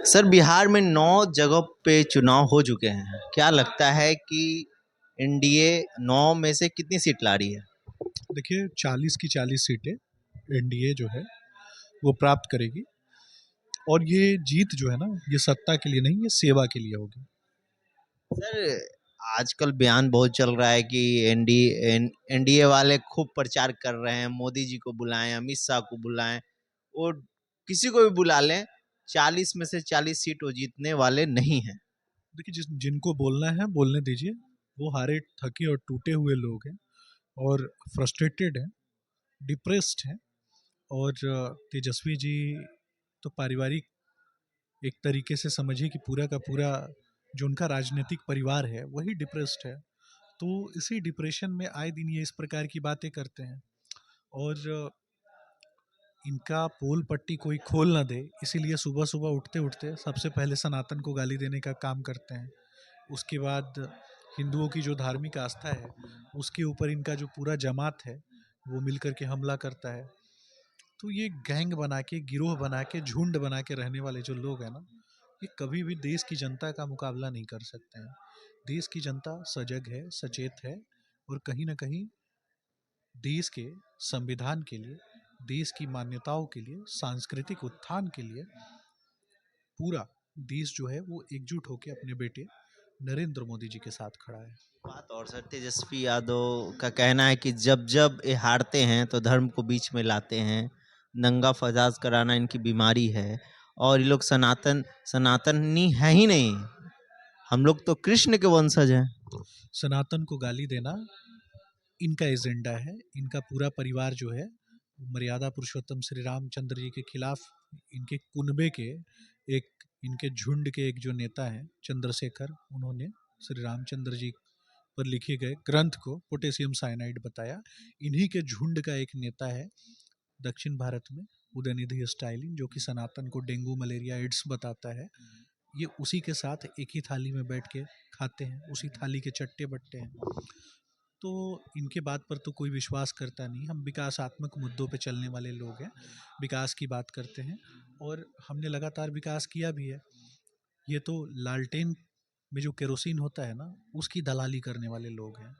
Sir Bihar में 9 जगह पे चुनाव हो चुके हैं। क्या लगता है कि एनडीए 9 में से कितनी सीट ला रही है? देखिए 40 की 40 सीटें एनडीए जो है वो प्राप्त करेगी। और ये जीत जो है ना, ये सत्ता के लिए नहीं, ये सेवा के लिए होगी। सर आजकल बयान बहुत चल रहा है कि एनडीए वाले खूब प्रचार कर रहे हैं, मोदी जी को बुलाएं, अमित शाह को बुलाएं और किसी को भी बुला लें, 40 में से 40 सीट वो जीतने वाले नहीं हैं। देखिए जिनको बोलना है बोलने दीजिए। वो हारे थके और टूटे हुए लोग हैं और फ्रस्ट्रेटेड हैं, डिप्रेस्ड हैं। और तेजस्वी जी तो पारिवारिक एक तरीके से समझिए कि पूरा का पूरा जो उनका राजनीतिक परिवार है वही डिप्रेस्ड है। तो इसी डिप्रेशन में आए दिन ये इस प्रकार की बातें करते हैं। और इनका पोल पट्टी कोई खोल ना दे, इसीलिए सुबह सुबह उठते उठते सबसे पहले सनातन को गाली देने का काम करते हैं। उसके बाद हिंदुओं की जो धार्मिक आस्था है उसके ऊपर इनका जो पूरा जमात है वो मिलकर के हमला करता है। तो ये गैंग बना के, गिरोह बना के, झुंड बना के रहने वाले जो लोग हैं ना, ये कभी भी देश की जनता का मुकाबला नहीं कर सकते हैं। देश की जनता सजग है, सचेत है। और कहीं ना कहीं देश के संविधान के लिए, देश की मान्यताओं के लिए, सांस्कृतिक उत्थान के लिए पूरा देश जो है वो एकजुट होकर अपने बेटे नरेंद्र मोदी जी के साथ खड़ा है। बात और सर तेजस्वी यादव का कहना है कि जब जब ये हारते हैं तो धर्म को बीच में लाते हैं, दंगा फसाद कराना इनकी बीमारी है और ये लोग सनातनी है ही नहीं, हम लोग तो कृष्ण के वंशज हैं। सनातन को गाली देना इनका एजेंडा है। इनका पूरा परिवार जो है मर्यादा पुरुषोत्तम श्री रामचंद्र जी के खिलाफ, इनके कुनबे के एक, इनके झुंड के एक जो नेता हैं चंद्रशेखर, उन्होंने श्री रामचंद्र जी पर लिखे गए ग्रंथ को पोटेशियम साइनाइड बताया। इन्हीं के झुंड का एक नेता है दक्षिण भारत में, उदयनिधि स्टालिन, जो कि सनातन को डेंगू मलेरिया एड्स बताता है। ये उसी के साथ एक ही थाली में बैठ के खाते हैं, उसी थाली के चट्टे बट्टे हैं। तो इनके बात पर तो कोई विश्वास करता नहीं। हम विकासात्मक मुद्दों पे चलने वाले लोग हैं, विकास की बात करते हैं और हमने लगातार विकास किया भी है। ये तो लालटेन में जो केरोसिन होता है ना, उसकी दलाली करने वाले लोग हैं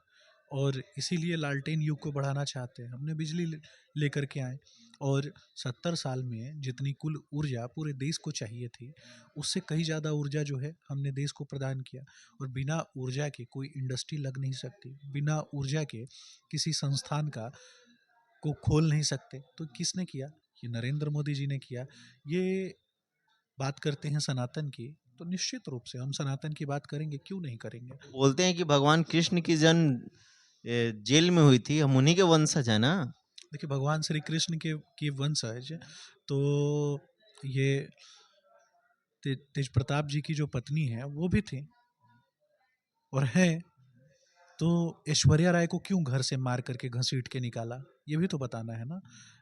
और इसीलिए लालटेन युग को बढ़ाना चाहते हैं। हमने बिजली लेकर के आए और 70 साल में जितनी कुल ऊर्जा पूरे देश को चाहिए थी, उससे कहीं ज़्यादा ऊर्जा जो है हमने देश को प्रदान किया। और बिना ऊर्जा के कोई इंडस्ट्री लग नहीं सकती, बिना ऊर्जा के किसी संस्थान का को खोल नहीं सकते। तो किसने किया? ये नरेंद्र मोदी जी ने किया। ये बात करते हैं सनातन की, तो निश्चित रूप से हम सनातन की बात करेंगे, क्यों नहीं करेंगे। बोलते हैं कि भगवान कृष्ण की जन्म जेल में हुई थी, हम उन्हीं के वंशज है ना। देखिए भगवान श्री कृष्ण के वंशज तो ये तेज प्रताप जी की जो पत्नी है वो भी थी और है। तो ऐश्वर्या राय को क्यों घर से मार करके घसीट के निकाला, ये भी तो बताना है ना।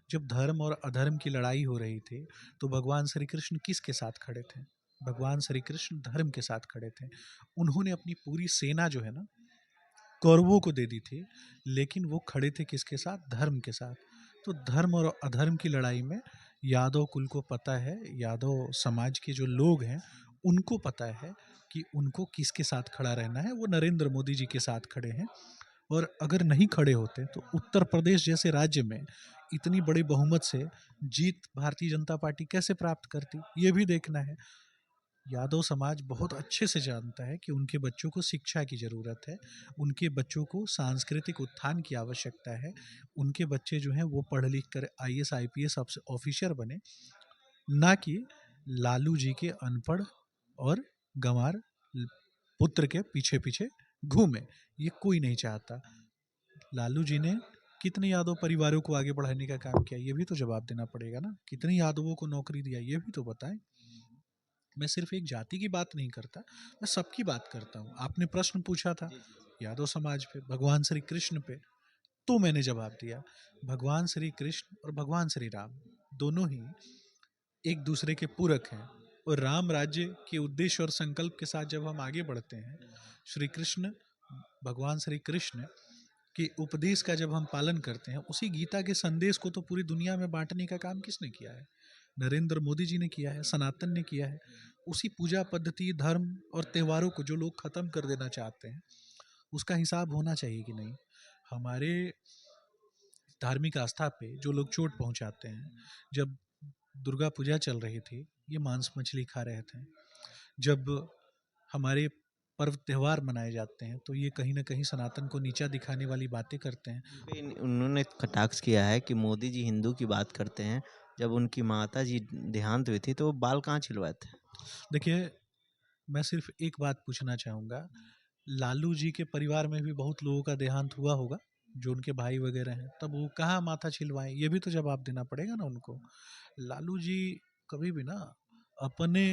जब धर्म और अधर्म की लड़ाई हो रही थी तो भगवान श्री कृष्ण किसके साथ खड़े थे? भगवान श्री कृष्ण धर्म के साथ खड़े थे। उन्होंने अपनी पूरी सेना जो है ना कौरवों को दे दी थी, लेकिन वो खड़े थे किसके साथ? धर्म के साथ। तो धर्म और अधर्म की लड़ाई में यादव कुल को पता है, यादव समाज के जो लोग हैं उनको पता है कि उनको किसके साथ खड़ा रहना है। वो नरेंद्र मोदी जी के साथ खड़े हैं। और अगर नहीं खड़े होते तो उत्तर प्रदेश जैसे राज्य में इतनी बड़ी बहुमत से जीत भारतीय जनता पार्टी कैसे प्राप्त करती, ये भी देखना है। यादव समाज बहुत अच्छे से जानता है कि उनके बच्चों को शिक्षा की ज़रूरत है, उनके बच्चों को सांस्कृतिक उत्थान की आवश्यकता है। उनके बच्चे जो हैं वो पढ़ लिख कर आईएएस आईपीएस ऑफिसर बने, ना कि लालू जी के अनपढ़ और गंवार पुत्र के पीछे पीछे घूमे। ये कोई नहीं चाहता। लालू जी ने कितने यादव परिवारों को आगे बढ़ाने का काम किया, ये भी तो जवाब देना पड़ेगा ना। कितने यादवों को नौकरी दिया, ये भी तो बताएं। मैं सिर्फ एक जाति की बात नहीं करता, मैं सबकी बात करता हूँ। आपने प्रश्न पूछा था यादव समाज पे, भगवान श्री कृष्ण पे, तो मैंने जवाब दिया। भगवान श्री कृष्ण और भगवान श्री राम दोनों ही एक दूसरे के पूरक हैं। और राम राज्य के उद्देश्य और संकल्प के साथ जब हम आगे बढ़ते हैं, श्री कृष्ण, भगवान श्री कृष्ण के उपदेश का जब हम पालन करते हैं, उसी गीता के संदेश को तो पूरी दुनिया में बांटने का काम किसने किया है? नरेंद्र मोदी जी ने किया है, सनातन ने किया है। उसी पूजा पद्धति, धर्म और त्योहारों को जो लोग खत्म कर देना चाहते हैं, उसका हिसाब होना चाहिए कि नहीं। हमारे धार्मिक आस्था पे जो लोग चोट पहुंचाते हैं, जब दुर्गा पूजा चल रही थी ये मांस मछली खा रहे थे, जब हमारे पर्व त्योहार मनाए जाते हैं तो ये कहीं ना कहीं सनातन को नीचा दिखाने वाली बातें करते हैं। उन्होंने कटाक्ष किया है कि मोदी जी हिंदू की बात करते हैं, जब उनकी माता जी देहांत हुई थी तो वो बाल कहाँ छिलवाए थे? देखिए, मैं सिर्फ एक बात पूछना चाहूँगा, लालू जी के परिवार में भी बहुत लोगों का देहांत हुआ होगा, जो उनके भाई वगैरह हैं, तब वो कहाँ माथा छिलवाएं, ये भी तो जवाब देना पड़ेगा ना उनको। लालू जी कभी भी ना अपने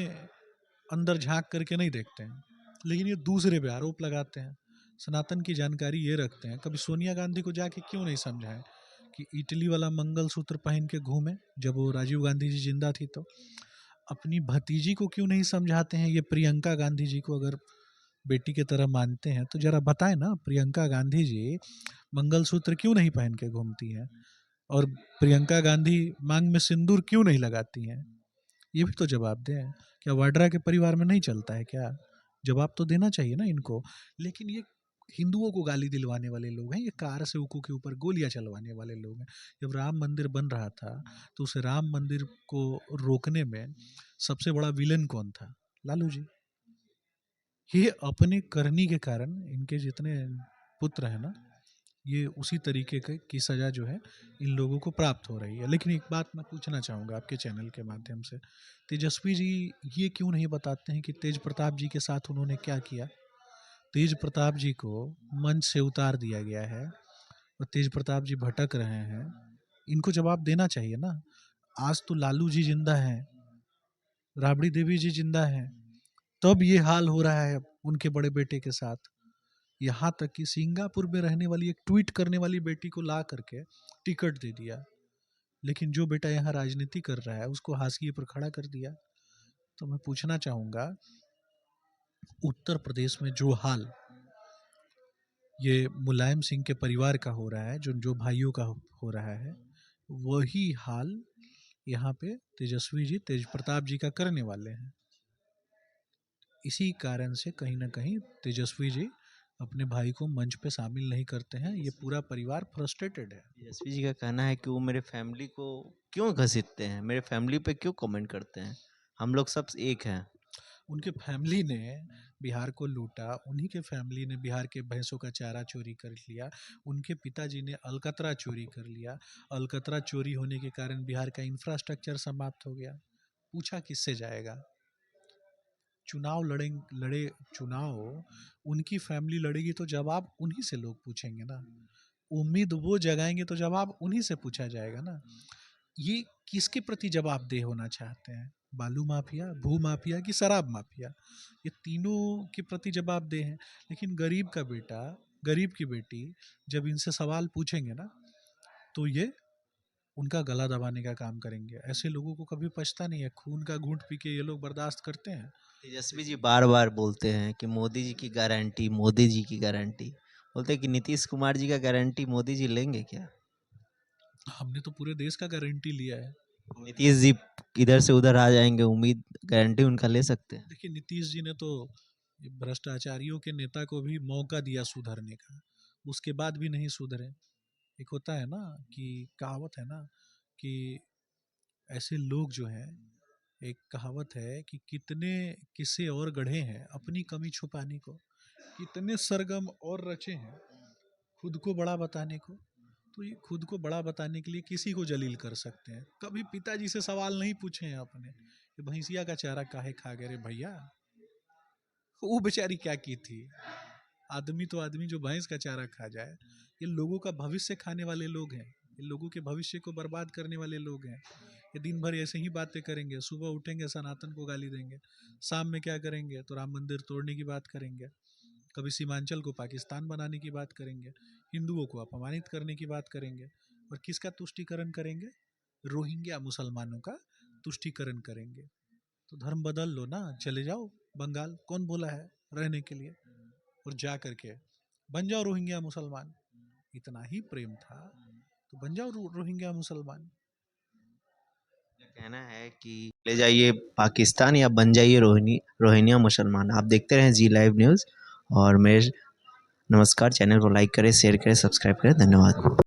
अंदर झांक करके नहीं देखते हैं, लेकिन ये दूसरे पे आरोप लगाते हैं, सनातन की जानकारी ये रखते हैं। कभी सोनिया गांधी को जाके क्यों नहीं समझाएं कि इटली वाला मंगलसूत्र पहन के घूमे जब वो राजीव गांधी जी जिंदा थी, तो अपनी भतीजी को क्यों नहीं समझाते हैं, ये प्रियंका गांधी जी को अगर बेटी की तरह मानते हैं तो जरा बताएं ना, प्रियंका गांधी जी मंगलसूत्र क्यों नहीं पहन के घूमती हैं, और प्रियंका गांधी मांग में सिंदूर क्यों नहीं लगाती हैं, ये भी तो जवाब दें। क्या वाड्रा के परिवार में नहीं चलता है क्या? जवाब तो देना चाहिए ना इनको। लेकिन ये हिंदुओं को गाली दिलवाने वाले लोग हैं, ये कार से उकू के ऊपर गोलियां चलवाने वाले लोग हैं। जब राम मंदिर बन रहा था तो उस राम मंदिर को रोकने में सबसे बड़ा विलेन कौन था? लालू जी। ये अपने करनी के कारण इनके जितने पुत्र हैं ना, ये उसी तरीके की सजा जो है इन लोगों को प्राप्त हो रही है। लेकिन एक बात मैं पूछना चाहूँगा आपके चैनल के माध्यम से, तेजस्वी जी ये क्यों नहीं बताते हैं कि तेज प्रताप जी के साथ उन्होंने क्या किया? तेज प्रताप जी को मंच से उतार दिया गया है और तेज प्रताप जी भटक रहे हैं, इनको जवाब देना चाहिए ना। आज तो लालू जी जिंदा हैं, राबड़ी देवी जी जिंदा हैं, तब ये हाल हो रहा है उनके बड़े बेटे के साथ। यहाँ तक कि सिंगापुर में रहने वाली एक ट्वीट करने वाली बेटी को ला करके टिकट दे दिया, लेकिन जो बेटा यहाँ राजनीति कर रहा है उसको हाशिए पर खड़ा कर दिया। तो मैं पूछना चाहूँगा, उत्तर प्रदेश में जो हाल ये मुलायम सिंह के परिवार का हो रहा है, जो जो भाइयों का हो रहा है, वही हाल यहाँ पे तेजस्वी जी, तेज प्रताप जी का करने वाले हैं। इसी कारण से कहीं ना कहीं तेजस्वी जी अपने भाई को मंच पे शामिल नहीं करते हैं, ये पूरा परिवार फ्रस्ट्रेटेड है। तेजस्वी जी का कहना है कि वो मेरे फैमिली को क्यों घसीटते हैं, मेरे फैमिली पे क्यों कमेंट करते हैं, हम लोग सब एक हैं। उनके फैमिली ने बिहार को लूटा, उन्हीं के फैमिली ने बिहार के भैंसों का चारा चोरी कर लिया, उनके पिताजी ने अलकतरा चोरी कर लिया, अलकतरा चोरी होने के कारण बिहार का इंफ्रास्ट्रक्चर समाप्त हो गया। पूछा किससे जाएगा? चुनाव लड़े चुनाव उनकी फैमिली लड़ेगी तो जवाब उन्हीं से लोग पूछेंगे ना, उम्मीद वो जगाएंगे तो जवाब उन्हीं से पूछा जाएगा ना। ये किसके प्रति जवाबदेह होना चाहते हैं? बालू माफिया, भू माफिया कि शराब माफिया? ये तीनों के प्रति जवाबदेह हैं। लेकिन गरीब का बेटा, गरीब की बेटी जब इनसे सवाल पूछेंगे ना, तो ये उनका गला दबाने का काम करेंगे। ऐसे लोगों को कभी पछता नहीं है, खून का घूंट पी के ये लोग बर्दाश्त करते हैं। तेजस्वी जी बार बार बोलते हैं कि मोदी जी की गारंटी, मोदी जी की गारंटी। बोलते हैं कि नीतीश कुमार जी का गारंटी मोदी जी लेंगे क्या? हमने तो पूरे देश का गारंटी लिया है। नीतीश जी इधर से उधर आ जाएंगे, उम्मीद गारंटी उनका ले सकते हैं? देखिए, नीतीश जी ने तो भ्रष्टाचारियों के नेता को भी मौका दिया सुधरने का, उसके बाद भी नहीं सुधरे। एक होता है ना कि कहावत है ना कि ऐसे लोग जो हैं, एक कहावत है कि कितने किस्से और गढ़े हैं अपनी कमी छुपाने को, कितने सरगम और रचे हैं खुद को बड़ा बताने को। तो ये खुद को बड़ा बताने के लिए किसी को जलील कर सकते हैं। कभी पिताजी से सवाल नहीं पूछे हैं आपने कि भैंसिया का चारा काहे खा गए रे भैया, वो बेचारी क्या की थी? आदमी तो आदमी जो भैंस का चारा खा जाए। ये लोगों का भविष्य खाने वाले लोग हैं, ये लोगों के भविष्य को बर्बाद करने वाले लोग हैं। ये दिन भर ऐसे ही बातें करेंगे, सुबह उठेंगे सनातन को गाली देंगे, शाम में क्या करेंगे तो राम मंदिर तोड़ने की बात करेंगे, कभी सीमांचल को पाकिस्तान बनाने की बात करेंगे, हिंदुओं को अपमानित करने की बात करेंगे। और किसका तुष्टिकरण करेंगे? रोहिंग्या मुसलमानों का तुष्टिकरण करेंगे। तो धर्म बदल लो ना, चले जाओ बंगाल, कौन बोला है रहने के लिए? और जा करके बन जाओ रोहिंग्या मुसलमान। इतना ही प्रेम था तो बन जाओ रोहिंग्या मुसलमान। कहना है कि ले जाइए पाकिस्तान या बन जाइए रोहिंग्या मुसलमान। आप देखते रहें जी लाइव न्यूज़ और मेरे नमस्कार। चैनल को लाइक करें, शेयर करें, सब्सक्राइब करें। धन्यवाद।